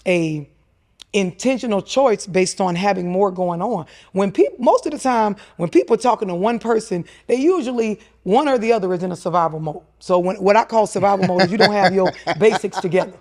a intentional choice based on having more going on. When people, most of the time, when people are talking to one person, they usually, one or the other is in a survival mode. So what I call survival mode is you don't have your basics together.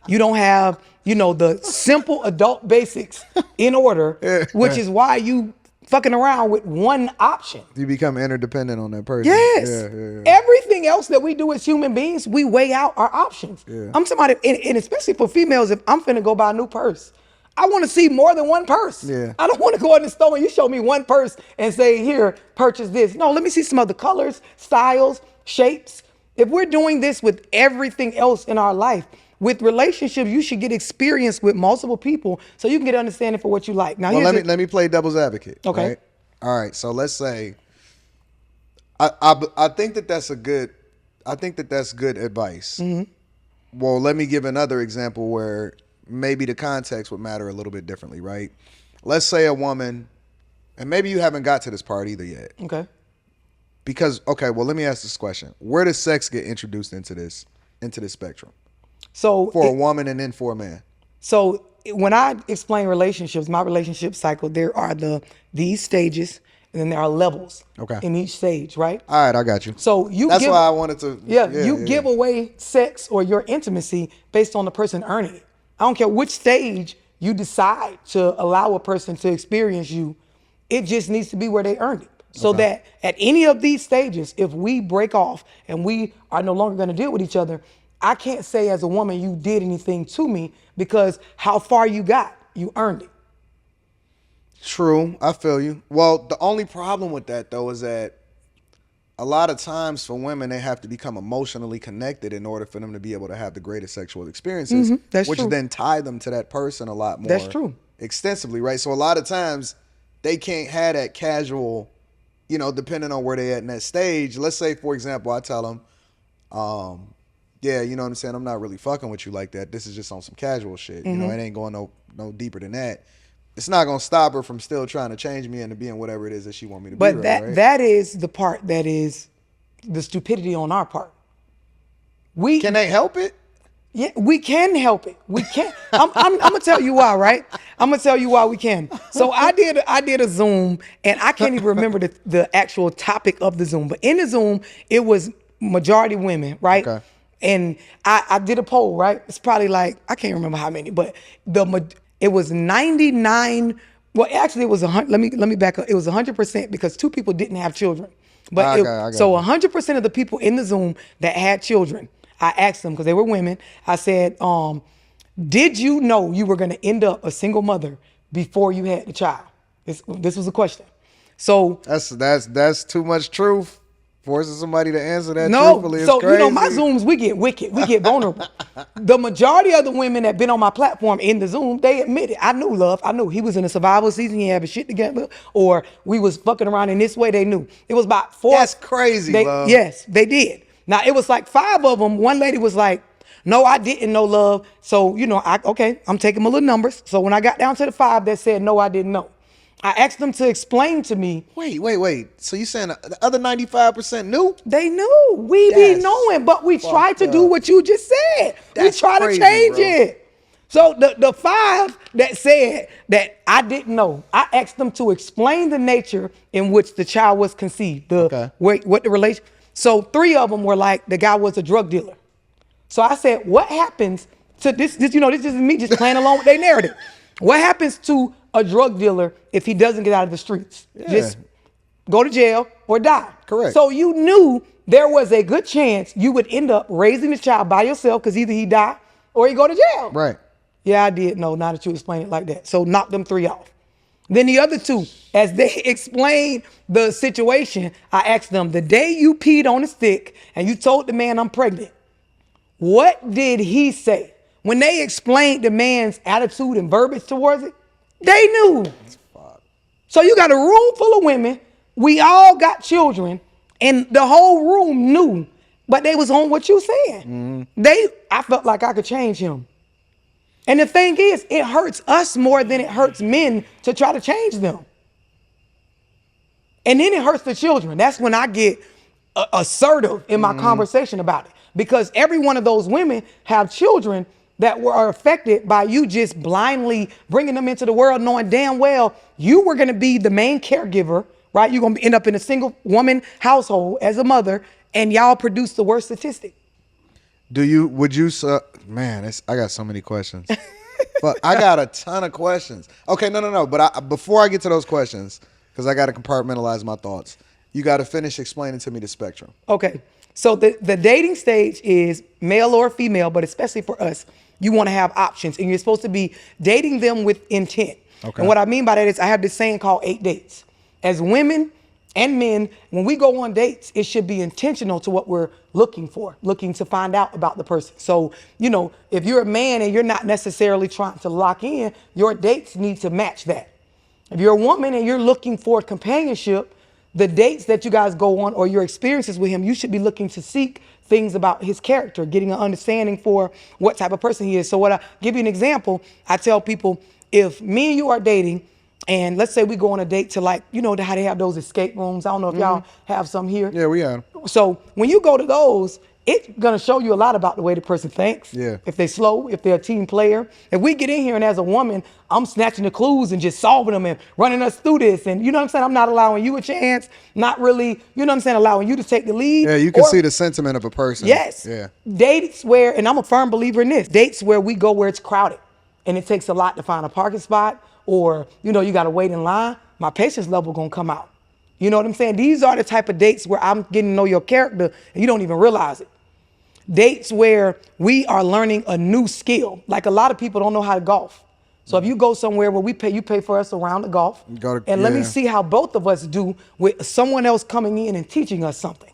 You don't have, the simple adult basics in order, which is why you fucking around with one option. You become interdependent on that person. Yes. Yeah. Everything else that we do as human beings, we weigh out our options. Yeah. I'm somebody, and especially for females, if I'm finna go buy a new purse, I want to see more than one purse. Yeah. I don't want to go in the store and you show me one purse and say, here, purchase this. No, let me see some other colors, styles, shapes. If we're doing this with everything else in our life, with relationships, you should get experience with multiple people so you can get understanding for what you like. Now, well, let me play devil's advocate. Okay. Right? All right. So let's say, I think that's good advice. Mm-hmm. Well, let me give another example where maybe the context would matter a little bit differently, right? Let's say a woman, and maybe you haven't got to this part either yet. Okay. Because, well, let me ask this question. Where does sex get introduced into this spectrum? So for a woman and then for a man. So when I explain relationships, my relationship cycle, there are these stages and then there are levels in each stage, right? All right, I got you. So that's why I wanted to. You give away sex or your intimacy based on the person earning it. I don't care which stage you decide to allow a person to experience you. It just needs to be where they earned it. So that at any of these stages, if we break off and we are no longer going to deal with each other, I can't say as a woman you did anything to me because how far you got, you earned it. True, I feel you. Well, the only problem with that though is that a lot of times for women, they have to become emotionally connected in order for them to be able to have the greatest sexual experiences, which then tie them to that person a lot more. That's true. Extensively, right? So a lot of times they can't have that casual, depending on where they at in that stage. Let's say, for example, I tell them, yeah, you know what I'm saying? I'm not really fucking with you like that. This is just on some casual shit. It ain't going no deeper than that. It's not going to stop her from still trying to change me into being whatever it is that she want me to be. But that is the part that is the stupidity on our part. Can they help it? Yeah, we can help it. We can. I'm gonna tell you why, right? I'm gonna tell you why we can. So I did a Zoom, and I can't even remember the actual topic of the Zoom. But in the Zoom, it was majority women, right? Okay. And I did a poll, right? It's probably like, I can't remember how many, but it was 99. Well, actually, it was 100. Let me back up. It was 100% because 2 people didn't have children. But so 100% of the people in the Zoom that had children, I asked them because they were women. I said, did you know you were going to end up a single mother before you had the child? This was a question. So that's too much truth. Forcing somebody to answer that truthfully is crazy. My Zooms, we get wicked. We get vulnerable. The majority of the women that been on my platform in the Zoom, they admitted, I knew love. I knew he was in a survival season. He had his shit together. Or we was fucking around in this way. They knew. It was about 4. That's crazy, love. Yes, they did. Now, it was like 5 of them. One lady was like, no, I didn't know love. So, I'm taking my little numbers. So when I got down to the 5 that said, no, I didn't know. I asked them to explain to me. Wait. So you saying the other 95% knew? They knew. We be knowing, but we tried to do what you just said. We try to change it. So the 5 that said that I didn't know, I asked them to explain the nature in which the child was conceived. What the relation. So 3 of them were like, the guy was a drug dealer. So I said, what happens to this? This is me just playing along with their narrative. What happens to a drug dealer if he doesn't get out of the streets? Yeah. Just go to jail or die. Correct. So you knew there was a good chance you would end up raising the child by yourself because either he die or he go to jail. Right. Yeah, I did know. Now that you explain it like that. So knock them 3 off. Then the other 2, as they explained the situation, I asked them, the day you peed on a stick and you told the man I'm pregnant, what did he say? When they explained the man's attitude and verbiage towards it, they knew. So you got a room full of women. We all got children, and the whole room knew, but they was on what you saying. I felt like I could change him. And the thing is, it hurts us more than it hurts men to try to change them. And then it hurts the children. That's when I get assertive in my conversation about it, because every one of those women have children that are affected by you just blindly bringing them into the world, knowing damn well you were going to be the main caregiver, right? You're going to end up in a single woman household as a mother, and y'all produce the worst statistic. Man, I got so many questions. But I got a ton of questions. Okay, no. But before I get to those questions, because I got to compartmentalize my thoughts, you got to finish explaining to me the spectrum. Okay. So the dating stage is male or female, but especially for us, you want to have options, and you're supposed to be dating them with intent. Okay. And what I mean by that is I have this saying called 8 dates. As women and men, when we go on dates, it should be intentional to what we're looking for, looking to find out about the person. So, if you're a man and you're not necessarily trying to lock in, your dates need to match that. If you're a woman and you're looking for companionship, the dates that you guys go on or your experiences with him, you should be looking to seek things about his character, getting an understanding for what type of person he is. So I give you an example. I tell people, if me and you are dating, and let's say we go on a date to how they have those escape rooms. I don't know if y'all have some here. Yeah, we have. So when you go to those, it's going to show you a lot about the way the person thinks. Yeah. If they're slow, if they're a team player. If we get in here and as a woman, I'm snatching the clues and just solving them and running us through this. And you know what I'm saying? I'm not allowing you a chance, not really, allowing you to take the lead. Yeah, you can see the sentiment of a person. Yes. Yeah. Dates where, and I'm a firm believer in this, dates where we go where it's crowded and it takes a lot to find a parking spot or, you got to wait in line. My patience level going to come out. You know what I'm saying? These are the type of dates where I'm getting to know your character and you don't even realize it. Dates where we are learning a new skill. Like a lot of people don't know how to golf. So if you go somewhere where you pay for us around the golf. Let me see how both of us do with someone else coming in and teaching us something.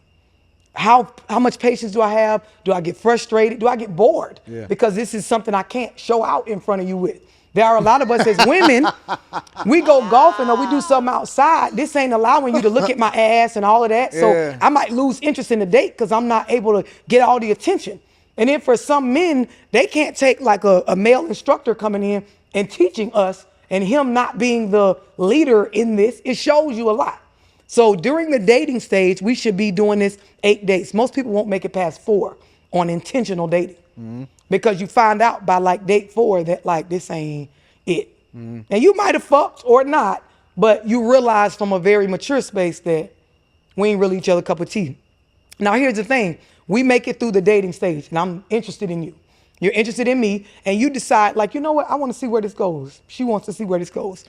How much patience do I have? Do I get frustrated? Do I get bored? Yeah. Because this is something I can't show out in front of you with. There are a lot of us as women, we go golfing or we do something outside. This ain't allowing you to look at my ass and all of that. Yeah. So I might lose interest in the date because I'm not able to get all the attention. And then for some men, they can't take like a male instructor coming in and teaching us and him not being the leader in this. It shows you a lot. So during the dating stage, we should be doing this 8 dates. Most people won't make it past 4 on intentional dating. Mm-hmm. Because you find out by like date 4 that this ain't it. Mm-hmm. And you might have fucked or not, but you realize from a very mature space that we ain't really each other cup of tea. Now here's the thing. We make it through the dating stage and I'm interested in you. You're interested in me and you decide you know what? I want to see where this goes. She wants to see where this goes.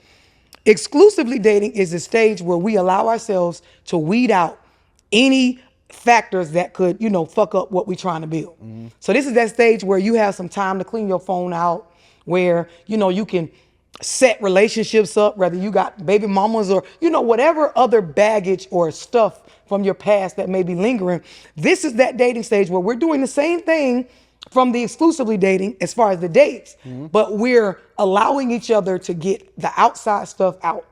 Exclusively dating is the stage where we allow ourselves to weed out any factors that could, fuck up what we're trying to build. Mm-hmm. So this is that stage where you have some time to clean your phone out, where, you can set relationships up, whether you got baby mamas or, whatever other baggage or stuff from your past that may be lingering. This is that dating stage where we're doing the same thing from the exclusively dating as far as the dates, but we're allowing each other to get the outside stuff out.